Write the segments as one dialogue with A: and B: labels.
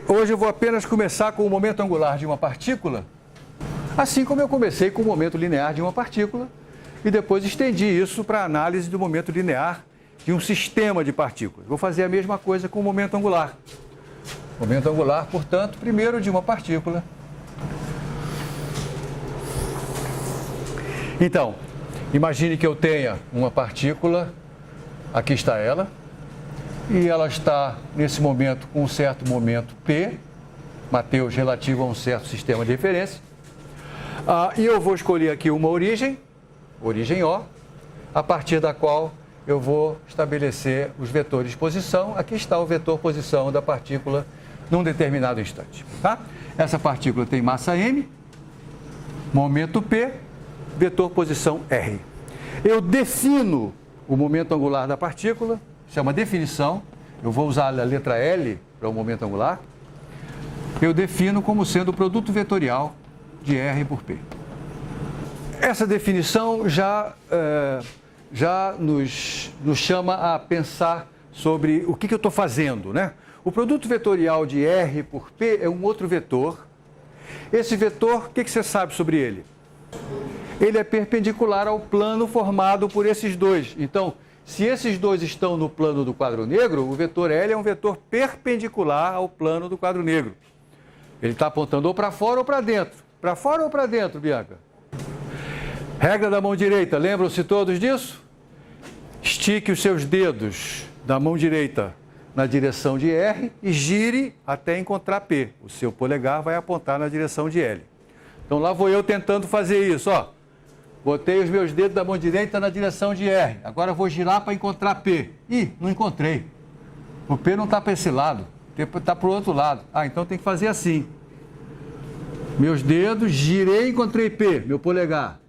A: hoje eu vou apenas começar com o momento angular de uma partícula, assim como eu comecei com o momento linear de uma partícula, e depois estendi isso para a análise do momento linear de um sistema de partículas. Vou fazer a mesma coisa com o momento angular. Momento angular, portanto, primeiro de uma partícula. Então, imagine que eu tenha uma partícula, aqui está ela, e ela está, nesse momento, com um certo momento P, Mateus, relativo a um certo sistema de referência. E eu vou escolher aqui uma origem O, a partir da qual eu vou estabelecer os vetores de posição. Aqui está o vetor posição da partícula num determinado instante. Tá? Essa partícula tem massa m, momento P, vetor posição R. Eu defino o momento angular da partícula, isso é uma definição, eu vou usar a letra L para o momento angular. Eu defino como sendo o produto vetorial de R por P. Essa definição já nos chama a pensar sobre o que eu estou fazendo, né? O produto vetorial de R por P é um outro vetor. Esse vetor, o que você sabe sobre ele? Ele é perpendicular ao plano formado por esses dois. Então, se esses dois estão no plano do quadro negro, o vetor L é um vetor perpendicular ao plano do quadro negro. Ele está apontando ou para fora ou para dentro. Para fora ou para dentro, Bianca? Regra da mão direita, lembram-se todos disso? Estique os seus dedos da mão direita na direção de R e gire até encontrar P. O seu polegar vai apontar na direção de L. Então lá vou eu tentando fazer isso, ó. Botei os meus dedos da mão direita na direção de R. Agora vou girar para encontrar P. Ih, não encontrei. O P não está para esse lado, o P está para o outro lado. Então tem que fazer assim. Meus dedos, girei e encontrei P, meu polegar.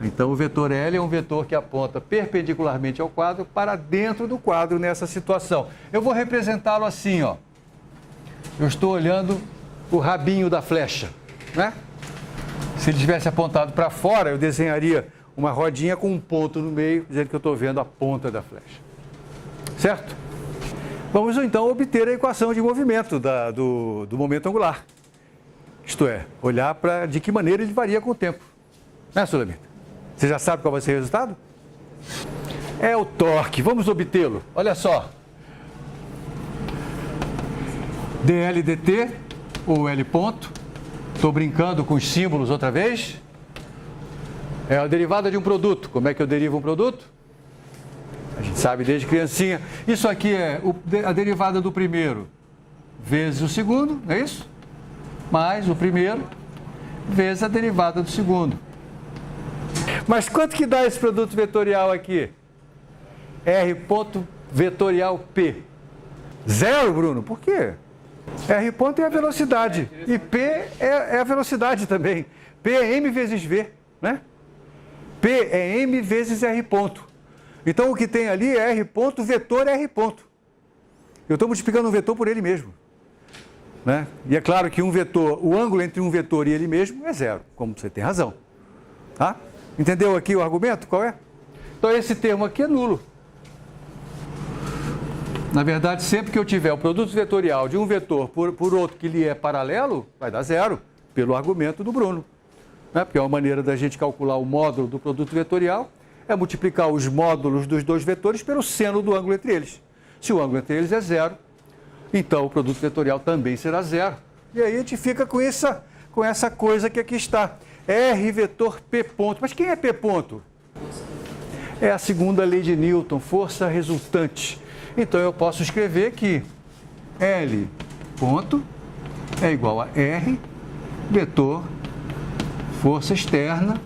A: Então o vetor L é um vetor que aponta perpendicularmente ao quadro para dentro do quadro nessa situação. Eu vou representá-lo assim, ó. Eu estou olhando o rabinho da flecha, né? Se ele tivesse apontado para fora, eu desenharia uma rodinha com um ponto no meio, dizendo que eu estou vendo a ponta da flecha. Certo? Vamos então obter a equação de movimento do momento angular. Isto é, olhar para de que maneira ele varia com o tempo. Né, Sulamita? Você já sabe qual vai ser o resultado? É o torque. Vamos obtê-lo. Olha só. dL dt, ou L ponto. Estou brincando com os símbolos outra vez. É a derivada de um produto. Como é que eu derivo um produto? A gente sabe desde criancinha. Isso aqui é a derivada do primeiro vezes o segundo, não é isso? Mais o primeiro vezes a derivada do segundo. Mas quanto que dá esse produto vetorial aqui? R ponto vetorial P. Zero, Bruno? Por quê? R ponto é a velocidade. E P é a velocidade também. P é M vezes V, né? P é M vezes R ponto. Então o que tem ali é R ponto, vetor R ponto. Eu estou multiplicando um vetor por ele mesmo. Né? E é claro que um vetor, o ângulo entre um vetor e ele mesmo é zero, como você tem razão. Tá? Entendeu aqui o argumento? Qual é? Então esse termo aqui é nulo. Na verdade, sempre que eu tiver o produto vetorial de um vetor por outro que lhe é paralelo, vai dar zero, pelo argumento do Bruno. Né? Porque é uma maneira da gente calcular o módulo do produto vetorial, é multiplicar os módulos dos dois vetores pelo seno do ângulo entre eles. Se o ângulo entre eles é zero, então o produto vetorial também será zero. E aí a gente fica com essa coisa que aqui está. R vetor P ponto. Mas quem é P ponto? É a segunda lei de Newton, força resultante. Então eu posso escrever que L ponto é igual a R vetor força externa,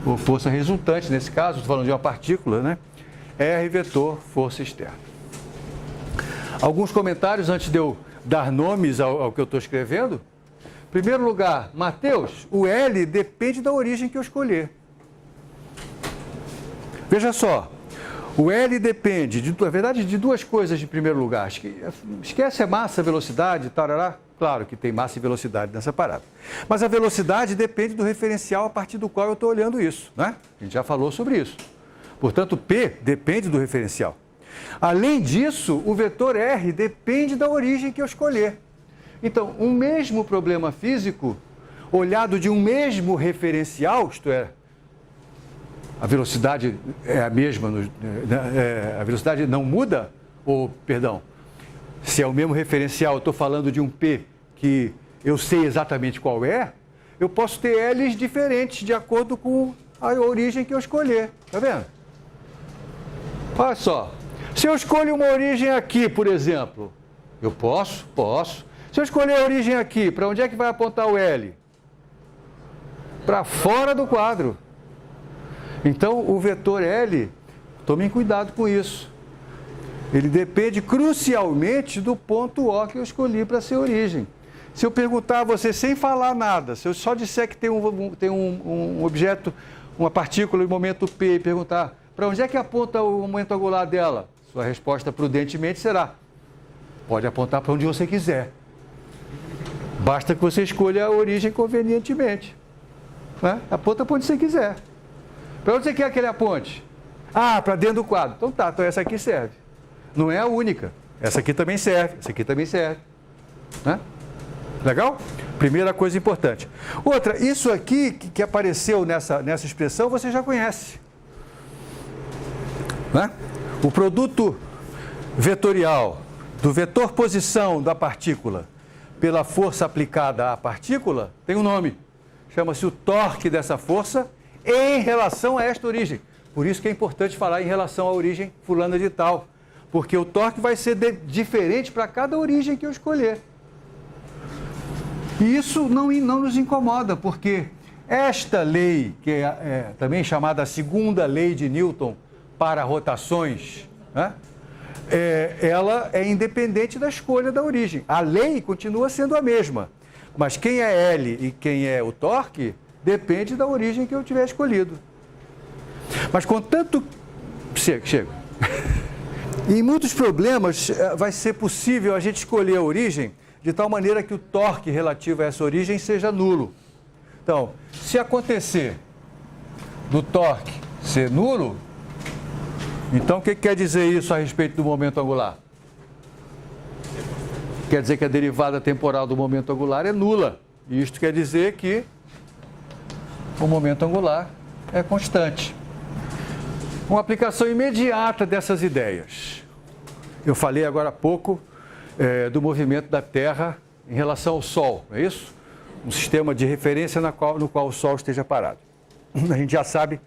A: ou força resultante, nesse caso, estou falando de uma partícula, né? R vetor força externa. Alguns comentários antes de eu dar nomes ao que eu estou escrevendo. Em primeiro lugar, Mateus, o L depende da origem que eu escolher. Veja só, o L depende, na verdade, de duas coisas em primeiro lugar. Esquece a massa, velocidade, tarará. Claro que tem massa e velocidade nessa parada. Mas a velocidade depende do referencial a partir do qual eu estou olhando isso, né? A gente já falou sobre isso. Portanto, P depende do referencial. Além disso, o vetor R depende da origem que eu escolher. Então, um mesmo problema físico, olhado de um mesmo referencial, isto é, a velocidade é a mesma, a velocidade não muda, ou, perdão, se é o mesmo referencial, eu estou falando de um P que eu sei exatamente qual é, eu posso ter L's diferentes de acordo com a origem que eu escolher, tá vendo? Olha só, se eu escolho uma origem aqui, por exemplo, eu posso. Se eu escolher a origem aqui, para onde é que vai apontar o L? Para fora do quadro. Então, o vetor L, tomem cuidado com isso. Ele depende crucialmente do ponto O que eu escolhi para ser origem. Se eu perguntar a você sem falar nada, se eu só disser que tem um objeto, uma partícula em momento P e perguntar para onde é que aponta o momento angular dela, sua resposta prudentemente será: pode apontar para onde você quiser. Basta que você escolha a origem convenientemente. Né? Aponta para onde você quiser. Para onde você quer que ele aponte? Ah, para dentro do quadro. Então tá, então essa aqui serve. Não é a única. Essa aqui também serve, essa aqui também serve. Né? Legal? Primeira coisa importante. Outra, isso aqui que apareceu nessa expressão, você já conhece. Né? O produto vetorial do vetor posição da partícula pela força aplicada à partícula tem um nome. Chama-se o torque dessa força em relação a esta origem. Por isso que é importante falar em relação à origem fulana de tal. Porque o torque vai ser diferente para cada origem que eu escolher. E isso não nos incomoda, porque esta lei, que é também chamada a segunda lei de Newton para rotações, né? Ela é independente da escolha da origem. A lei continua sendo a mesma, mas quem é L e quem é o torque depende da origem que eu tiver escolhido. Mas contanto... Chega. Em muitos problemas vai ser possível a gente escolher a origem de tal maneira que o torque relativo a essa origem seja nulo. Então, se acontecer do torque ser nulo, então o que quer dizer isso a respeito do momento angular? Quer dizer que a derivada temporal do momento angular é nula. E isto quer dizer que o momento angular é constante. Uma aplicação imediata dessas ideias. Eu falei agora há pouco do movimento da Terra em relação ao Sol, não é isso? Um sistema de referência no qual o Sol esteja parado. A gente já sabe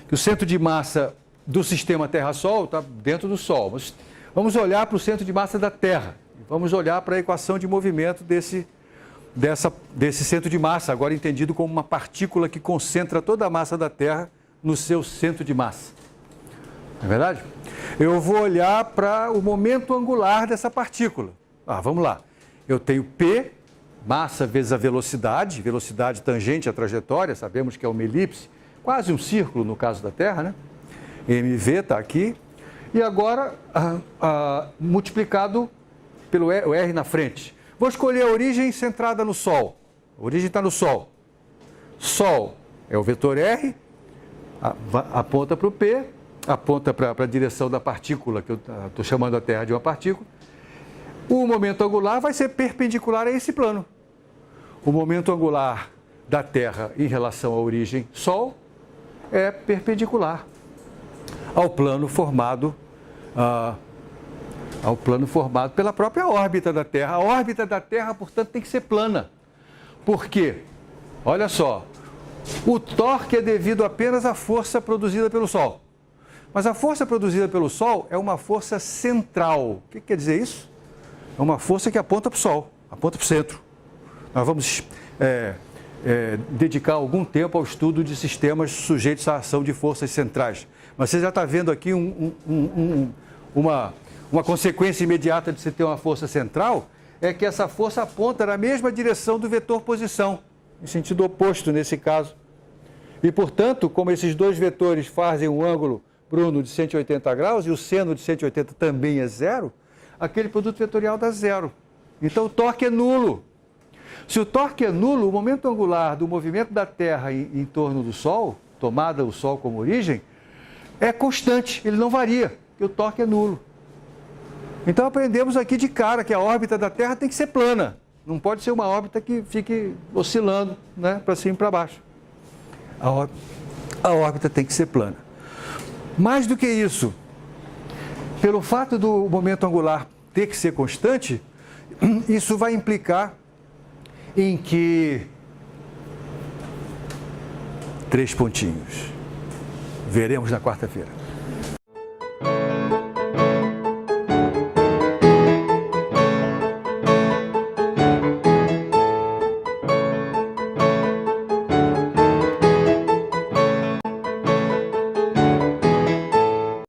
A: que o centro de massa do sistema Terra-Sol está dentro do Sol. Mas vamos olhar para o centro de massa da Terra. Vamos olhar para a equação de movimento desse centro de massa, agora entendido como uma partícula que concentra toda a massa da Terra no seu centro de massa. Não é verdade? Eu vou olhar para o momento angular dessa partícula. Vamos lá. Eu tenho P, massa vezes a velocidade tangente à trajetória, sabemos que é uma elipse, quase um círculo no caso da Terra, né? mv está aqui. E agora, multiplicado pelo R na frente. Vou escolher a origem centrada no Sol. A origem está no Sol. Sol é o vetor R, aponta para o P, aponta para a direção da partícula, que eu estou chamando a Terra de uma partícula. O momento angular vai ser perpendicular a esse plano. O momento angular da Terra em relação à origem Sol é perpendicular ao plano formado pela própria órbita da Terra. A órbita da Terra, portanto, tem que ser plana. Por quê? Olha só, o torque é devido apenas à força produzida pelo Sol. Mas a força produzida pelo Sol é uma força central. O que quer dizer isso? É uma força que aponta para o Sol, aponta para o centro. Nós vamos dedicar algum tempo ao estudo de sistemas sujeitos à ação de forças centrais. Mas você já está vendo aqui uma consequência imediata de você ter uma força central, é que essa força aponta na mesma direção do vetor posição, em sentido oposto nesse caso. E, portanto, como esses dois vetores fazem um ângulo, Bruno, de 180 graus, e o seno de 180 também é zero, aquele produto vetorial dá zero. Então, o torque é nulo. Se o torque é nulo, o momento angular do movimento da Terra em torno do Sol, tomada o Sol como origem, é constante, ele não varia, porque o torque é nulo. Então, aprendemos aqui de cara que a órbita da Terra tem que ser plana. Não pode ser uma órbita que fique oscilando, né, para cima e para baixo. A órbita tem que ser plana. Mais do que isso, pelo fato do momento angular ter que ser constante, isso vai implicar em que 3 pontinhos. Veremos na quarta-feira.